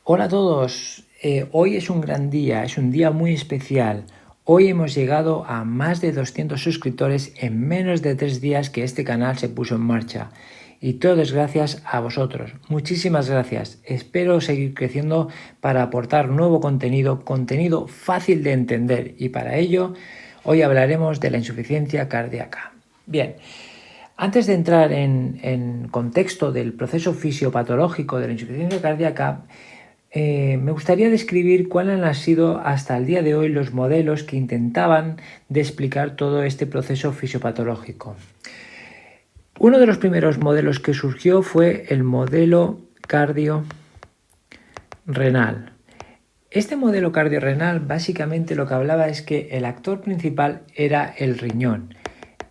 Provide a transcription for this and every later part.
Hola a todos, hoy es un gran día, es un día muy especial. Hoy hemos llegado a más de 200 suscriptores en menos de 3 días que este canal se puso en marcha. Y todo es gracias a vosotros. Muchísimas gracias. Espero seguir creciendo para aportar nuevo contenido fácil de entender. Y para ello, hoy hablaremos de la insuficiencia cardíaca. Bien. Antes de entrar en contexto del proceso fisiopatológico de la insuficiencia cardíaca, me gustaría describir cuáles han sido hasta el día de hoy los modelos que intentaban de explicar todo este proceso fisiopatológico. Uno de los primeros modelos que surgió fue el modelo cardiorrenal. Este modelo cardiorrenal básicamente lo que hablaba es que el actor principal era el riñón.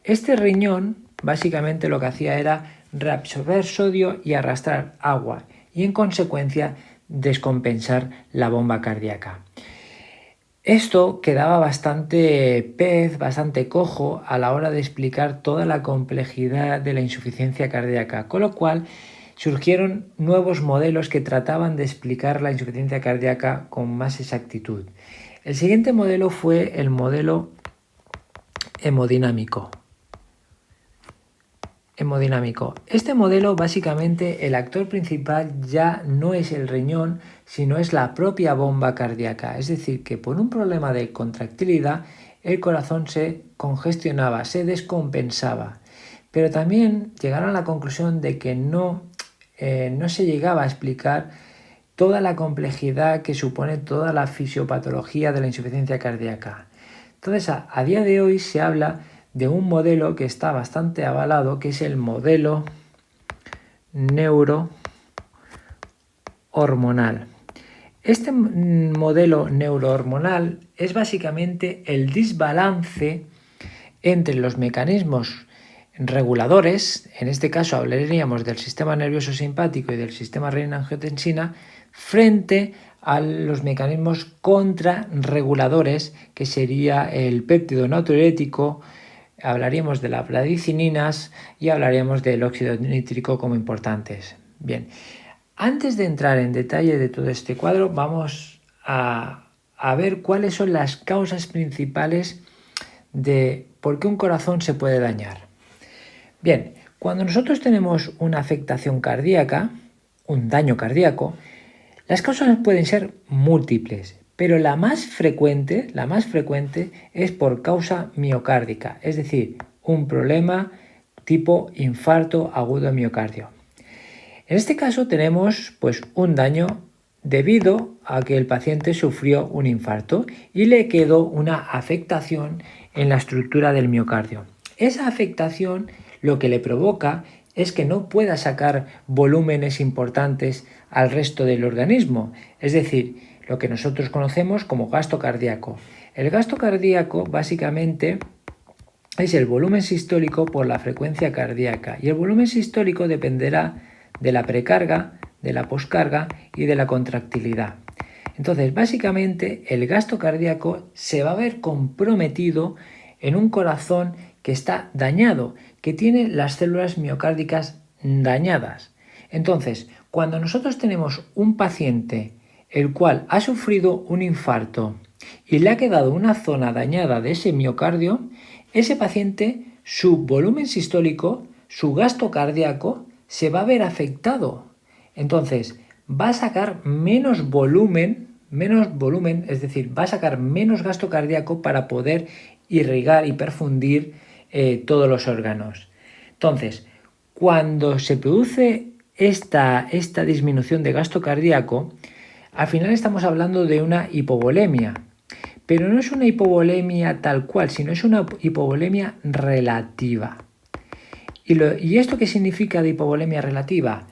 Este riñón básicamente lo que hacía era reabsorber sodio y arrastrar agua y en consecuencia descompensar la bomba cardíaca. Esto quedaba bastante cojo a la hora de explicar toda la complejidad de la insuficiencia cardíaca, con lo cual surgieron nuevos modelos que trataban de explicar la insuficiencia cardíaca con más exactitud. El siguiente modelo fue el modelo hemodinámico. Este modelo, básicamente, el actor principal ya no es el riñón, sino es la propia bomba cardíaca. Es decir, que por un problema de contractilidad, el corazón se congestionaba, se descompensaba. Pero también llegaron a la conclusión de que no se llegaba a explicar toda la complejidad que supone toda la fisiopatología de la insuficiencia cardíaca. Entonces, a día de hoy se habla de un modelo que está bastante avalado, que es el modelo neurohormonal. Este modelo neurohormonal es básicamente el desbalance entre los mecanismos reguladores, en este caso hablaríamos del sistema nervioso simpático y del sistema renina-angiotensina, frente a los mecanismos contrarreguladores, que sería el péptido natriurético, hablaríamos de las bradicininas y hablaríamos del óxido nítrico como importantes. Bien, antes de entrar en detalle de todo este cuadro, vamos a ver cuáles son las causas principales de por qué un corazón se puede dañar. Bien, cuando nosotros tenemos una afectación cardíaca, un daño cardíaco, las causas pueden ser múltiples, pero la más frecuente es por causa miocárdica, es decir, un problema tipo infarto agudo de miocardio. En este caso tenemos un daño debido a que el paciente sufrió un infarto y le quedó una afectación en la estructura del miocardio. Esa afectación lo que le provoca es que no pueda sacar volúmenes importantes al resto del organismo, es decir, lo que nosotros conocemos como gasto cardíaco. El gasto cardíaco básicamente es el volumen sistólico por la frecuencia cardíaca y el volumen sistólico dependerá de la precarga, de la poscarga y de la contractilidad. Entonces, básicamente, el gasto cardíaco se va a ver comprometido en un corazón que está dañado, que tiene las células miocárdicas dañadas. Entonces, cuando nosotros tenemos un paciente el cual ha sufrido un infarto y le ha quedado una zona dañada de ese miocardio, ese paciente, su volumen sistólico, su gasto cardíaco, se va a ver afectado. Entonces, va a sacar menos volumen, es decir, va a sacar menos gasto cardíaco para poder irrigar y perfundir todos los órganos. Entonces, cuando se produce esta disminución de gasto cardíaco, al final estamos hablando de una hipovolemia, pero no es una hipovolemia tal cual, sino es una hipovolemia relativa. ¿Y esto qué significa de hipovolemia relativa?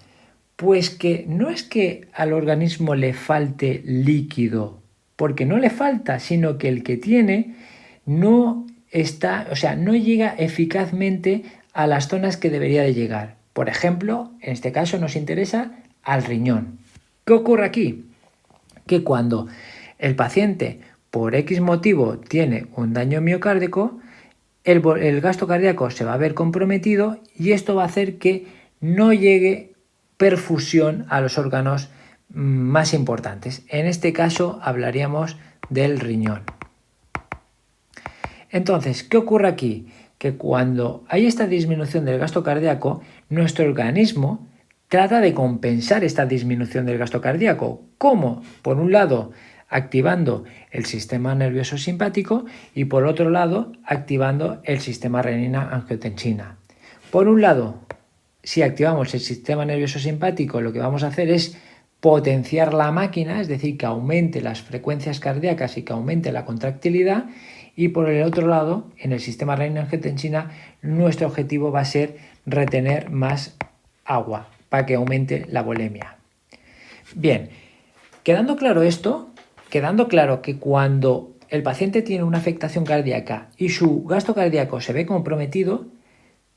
Pues que no es que al organismo le falte líquido, porque no le falta, sino que el que tiene no llega eficazmente a las zonas que debería de llegar. Por ejemplo, en este caso nos interesa al riñón. ¿Qué ocurre aquí? Que cuando el paciente por X motivo tiene un daño miocárdico, el gasto cardíaco se va a ver comprometido y esto va a hacer que no llegue perfusión a los órganos más importantes. En este caso hablaríamos del riñón. Entonces, ¿qué ocurre aquí? Que cuando hay esta disminución del gasto cardíaco, nuestro organismo trata de compensar esta disminución del gasto cardíaco. ¿Cómo? Por un lado, activando el sistema nervioso simpático y por otro lado, activando el sistema renina-angiotensina. Por un lado, si activamos el sistema nervioso simpático, lo que vamos a hacer es potenciar la máquina, es decir, que aumente las frecuencias cardíacas y que aumente la contractilidad. Y por el otro lado, en el sistema renina-angiotensina, nuestro objetivo va a ser retener más agua para que aumente la volemia. Bien, quedando claro esto, quedando claro que cuando el paciente tiene una afectación cardíaca y su gasto cardíaco se ve comprometido,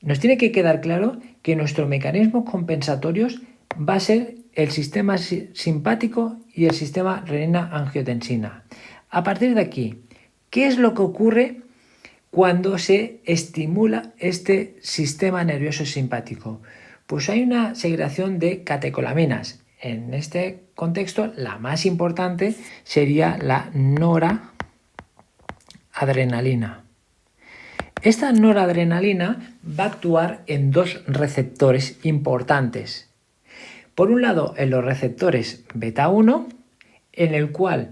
nos tiene que quedar claro que nuestros mecanismos compensatorios va a ser el sistema simpático y el sistema renina-angiotensina. A partir de aquí, ¿qué es lo que ocurre cuando se estimula este sistema nervioso simpático? Pues hay una segregación de catecolaminas. En este contexto, la más importante sería la noradrenalina. Esta noradrenalina va a actuar en dos receptores importantes. Por un lado, en los receptores beta 1, en el cual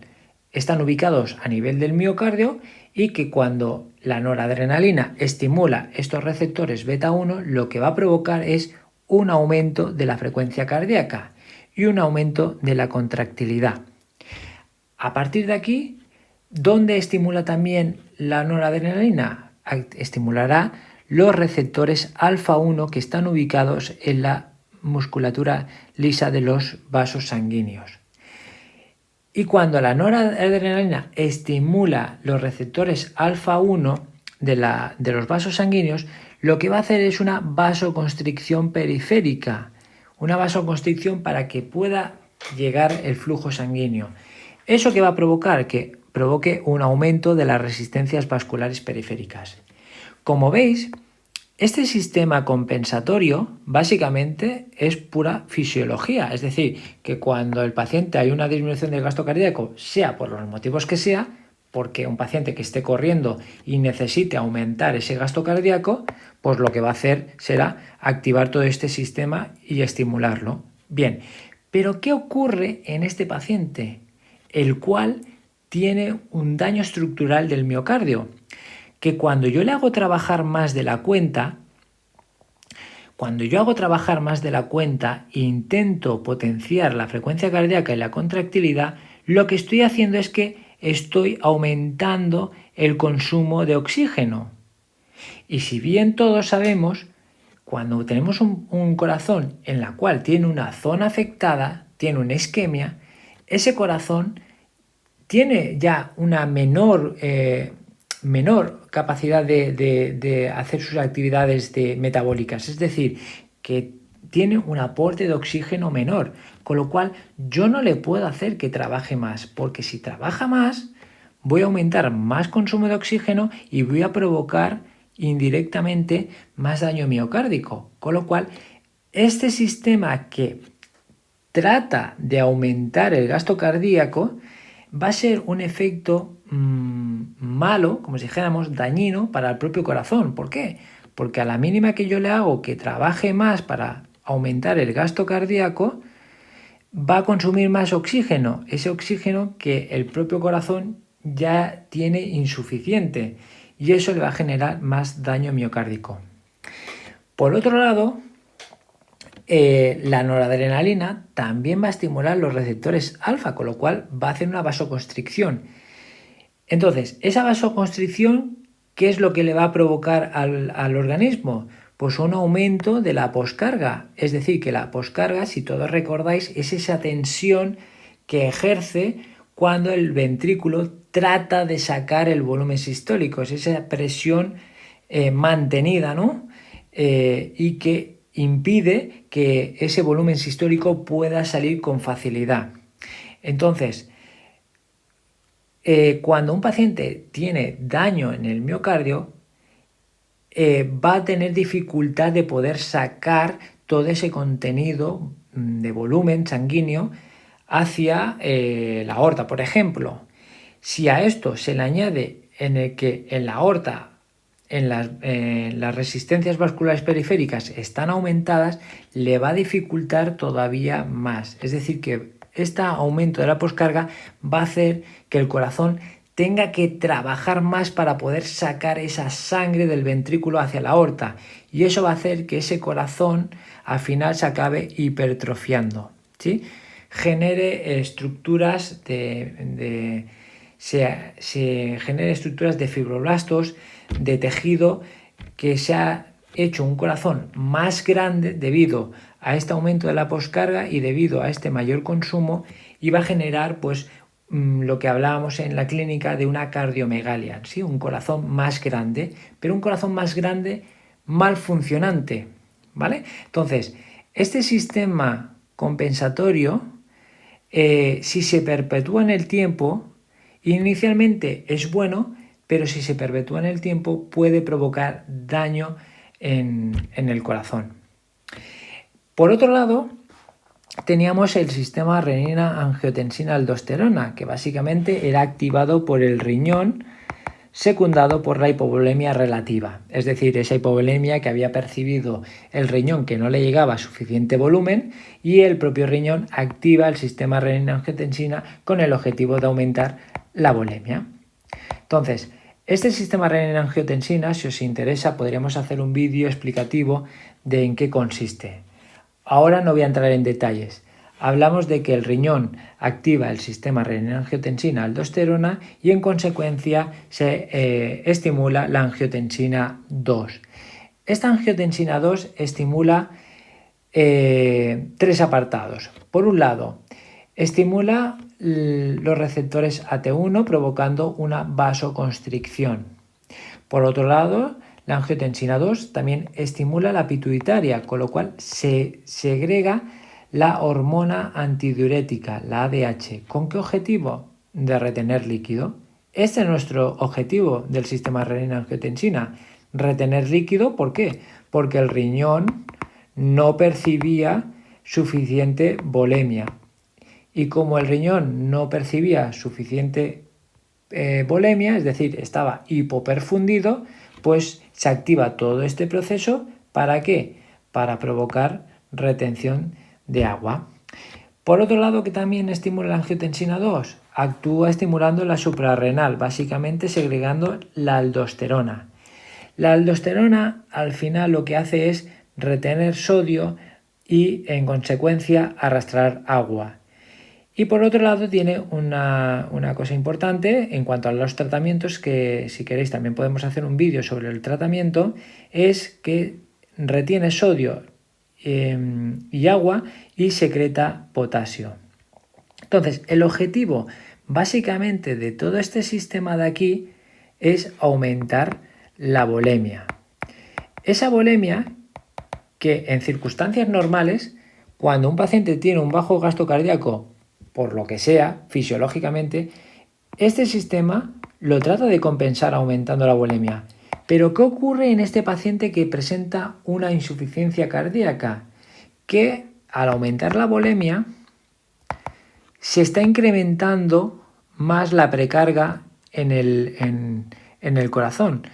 están ubicados a nivel del miocardio y que cuando la noradrenalina estimula estos receptores beta 1, lo que va a provocar es un aumento de la frecuencia cardíaca y un aumento de la contractilidad. A partir de aquí, ¿dónde estimula también la noradrenalina? Estimulará los receptores alfa 1 que están ubicados en la musculatura lisa de los vasos sanguíneos. Y cuando la noradrenalina estimula los receptores alfa 1 de los vasos sanguíneos, lo que va a hacer es una vasoconstricción periférica, una vasoconstricción para que pueda llegar el flujo sanguíneo. ¿Eso qué va a provocar? Que provoque un aumento de las resistencias vasculares periféricas. Como veis, este sistema compensatorio básicamente es pura fisiología, es decir, que cuando el paciente hay una disminución del gasto cardíaco, sea por los motivos que sea, porque un paciente que esté corriendo y necesite aumentar ese gasto cardíaco, pues lo que va a hacer será activar todo este sistema y estimularlo. Bien, pero ¿qué ocurre en este paciente? El cual tiene un daño estructural del miocardio, que cuando yo le hago trabajar más de la cuenta, e intento potenciar la frecuencia cardíaca y la contractilidad, lo que estoy haciendo es que estoy aumentando el consumo de oxígeno. Y si bien todos sabemos, cuando tenemos un corazón en la cual tiene una zona afectada, tiene una isquemia, ese corazón tiene ya una menor capacidad de hacer sus actividades metabólicas, es decir, que tiene un aporte de oxígeno menor, con lo cual yo no le puedo hacer que trabaje más, porque si trabaja más, voy a aumentar más consumo de oxígeno y voy a provocar indirectamente más daño miocárdico, con lo cual este sistema que trata de aumentar el gasto cardíaco va a ser un efecto malo, como si dijéramos, dañino para el propio corazón. ¿Por qué? Porque a la mínima que yo le hago que trabaje más para aumentar el gasto cardíaco, va a consumir más oxígeno, ese oxígeno que el propio corazón ya tiene insuficiente, y eso le va a generar más daño miocárdico. Por otro lado, la noradrenalina también va a estimular los receptores alfa, con lo cual va a hacer una vasoconstricción. Entonces, esa vasoconstricción, ¿qué es lo que le va a provocar al organismo? Pues un aumento de la poscarga. Es decir, que la poscarga, si todos recordáis, es esa tensión que ejerce cuando el ventrículo trata de sacar el volumen sistólico. Es esa presión mantenida, ¿no? Y que impide que ese volumen sistólico pueda salir con facilidad. Entonces, cuando un paciente tiene daño en el miocardio, va a tener dificultad de poder sacar todo ese contenido de volumen sanguíneo hacia la aorta, por ejemplo. Si a esto se le añade en el que en la aorta las resistencias vasculares periféricas están aumentadas, le va a dificultar todavía más. Es decir, que este aumento de la poscarga va a hacer que el corazón tenga que trabajar más para poder sacar esa sangre del ventrículo hacia la aorta, y eso va a hacer que ese corazón al final se acabe hipertrofiando, ¿sí? Genere estructuras se genere estructuras de fibroblastos, de tejido, que se ha hecho un corazón más grande debido a este aumento de la poscarga y debido a este mayor consumo, y va a generar pues lo que hablábamos en la clínica de una cardiomegalia, ¿sí? Un corazón más grande, pero un corazón más grande mal funcionante, ¿vale? Entonces, este sistema compensatorio, si se perpetúa en el tiempo, inicialmente es bueno, pero si se perpetúa en el tiempo puede provocar daño en el corazón. Por otro lado, teníamos el sistema renina-angiotensina-aldosterona, que básicamente era activado por el riñón, secundado por la hipovolemia relativa, es decir, esa hipovolemia que había percibido el riñón, que no le llegaba suficiente volumen, y el propio riñón activa el sistema renina-angiotensina con el objetivo de aumentar la volemia. Entonces, este sistema renina-angiotensina, si os interesa, podríamos hacer un vídeo explicativo de en qué consiste. Ahora no voy a entrar en detalles. Hablamos de que el riñón activa el sistema renina-angiotensina-aldosterona y en consecuencia se estimula la angiotensina 2. Esta angiotensina 2 estimula tres apartados. Por un lado, estimula los receptores AT1 provocando una vasoconstricción. Por otro lado, la angiotensina 2 también estimula la pituitaria, con lo cual se segrega la hormona antidiurética, la ADH. ¿Con qué objetivo? De retener líquido. Este es nuestro objetivo del sistema renina-angiotensina. Retener líquido, ¿por qué? Porque el riñón no percibía suficiente volemia. Y como el riñón no percibía suficiente volemia, es decir, estaba hipoperfundido, pues se activa todo este proceso. ¿Para qué? Para provocar retención de agua. Por otro lado, que también estimula la angiotensina 2, actúa estimulando la suprarrenal, básicamente segregando la aldosterona. La aldosterona al final lo que hace es retener sodio y en consecuencia arrastrar agua. Y por otro lado tiene una cosa importante en cuanto a los tratamientos, que si queréis también podemos hacer un vídeo sobre el tratamiento, es que retiene sodio y agua y secreta potasio. Entonces, el objetivo básicamente de todo este sistema de aquí es aumentar la volemia. Esa volemia que en circunstancias normales, cuando un paciente tiene un bajo gasto cardíaco, por lo que sea, fisiológicamente, este sistema lo trata de compensar aumentando la volemia. Pero ¿qué ocurre en este paciente que presenta una insuficiencia cardíaca? Que al aumentar la volemia se está incrementando más la precarga en el corazón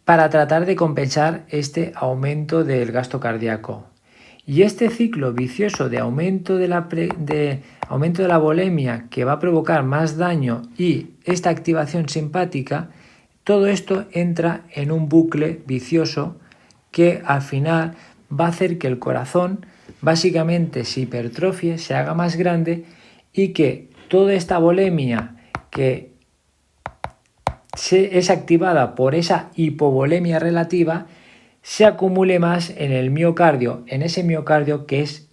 para tratar de compensar este aumento del gasto cardíaco. Y este ciclo vicioso de aumento de la volemia, que va a provocar más daño, y esta activación simpática, todo esto entra en un bucle vicioso que al final va a hacer que el corazón básicamente se hipertrofie, se haga más grande, y que toda esta volemia que es activada por esa hipovolemia relativa se acumule más en el miocardio, en ese miocardio que es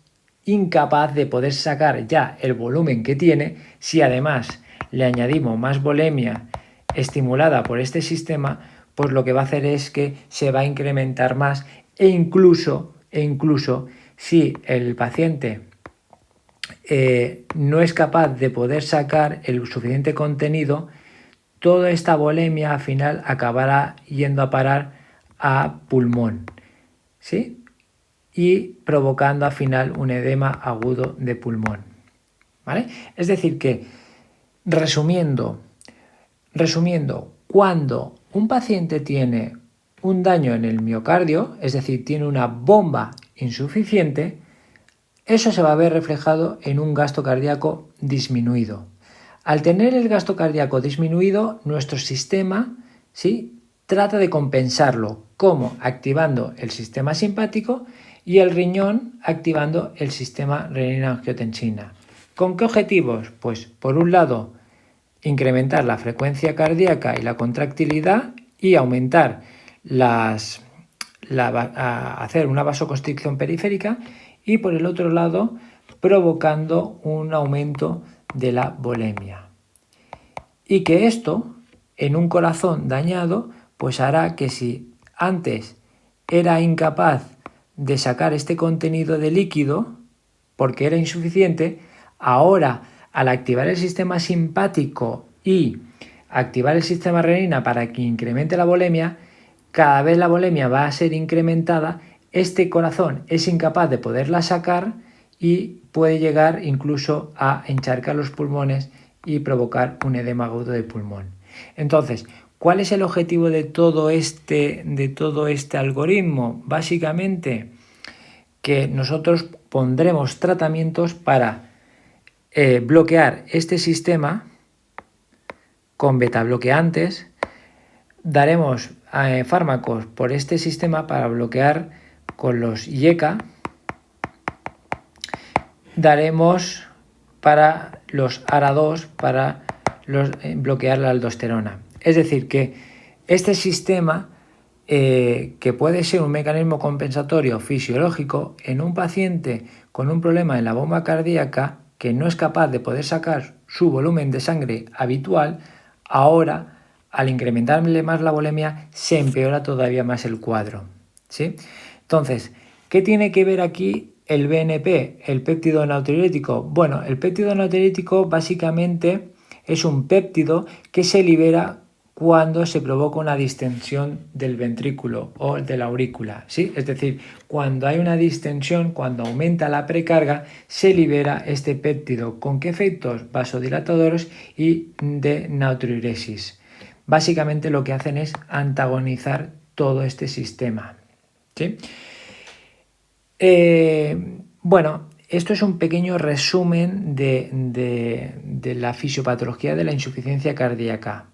incapaz de poder sacar ya el volumen que tiene. Si además le añadimos más volemia estimulada por este sistema, pues lo que va a hacer es que se va a incrementar más, e incluso si el paciente no es capaz de poder sacar el suficiente contenido, toda esta volemia al final acabará yendo a parar a pulmón, ¿sí? Y provocando al final un edema agudo de pulmón. ¿vale? Es decir que, resumiendo, cuando un paciente tiene un daño en el miocardio, es decir, tiene una bomba insuficiente, eso se va a ver reflejado en un gasto cardíaco disminuido. Al tener el gasto cardíaco disminuido, nuestro sistema, ¿sí?, trata de compensarlo. ¿Cómo? Activando el sistema simpático y el riñón activando el sistema renina-angiotensina. ¿Con qué objetivos? Pues, por un lado, incrementar la frecuencia cardíaca y la contractilidad y aumentar hacer una vasoconstricción periférica, y por el otro lado provocando un aumento de la volemia. Y que esto, en un corazón dañado, pues hará que si antes era incapaz de sacar este contenido de líquido porque era insuficiente, ahora al activar el sistema simpático y activar el sistema renina para que incremente la volemia, cada vez la volemia va a ser incrementada, este corazón es incapaz de poderla sacar y puede llegar incluso a encharcar los pulmones y provocar un edema agudo de pulmón. Entonces, ¿cuál es el objetivo de todo este algoritmo? Básicamente, que nosotros pondremos tratamientos para bloquear este sistema con betabloqueantes, daremos fármacos por este sistema para bloquear con los IECA, daremos para los ARA2 para bloquear la aldosterona. Es decir, que este sistema, que puede ser un mecanismo compensatorio fisiológico en un paciente con un problema en la bomba cardíaca que no es capaz de poder sacar su volumen de sangre habitual, ahora, al incrementarle más la volemia, se empeora todavía más el cuadro, ¿sí? Entonces, ¿qué tiene que ver aquí el BNP, el péptido natriurético? Bueno, el péptido natriurético básicamente es un péptido que se libera cuando se provoca una distensión del ventrículo o de la aurícula, ¿sí? Es decir, cuando hay una distensión, cuando aumenta la precarga, se libera este péptido. ¿Con qué efectos? Vasodilatadores y de natriuresis. Básicamente lo que hacen es antagonizar todo este sistema, ¿sí? Bueno, esto es un pequeño resumen de la fisiopatología de la insuficiencia cardíaca.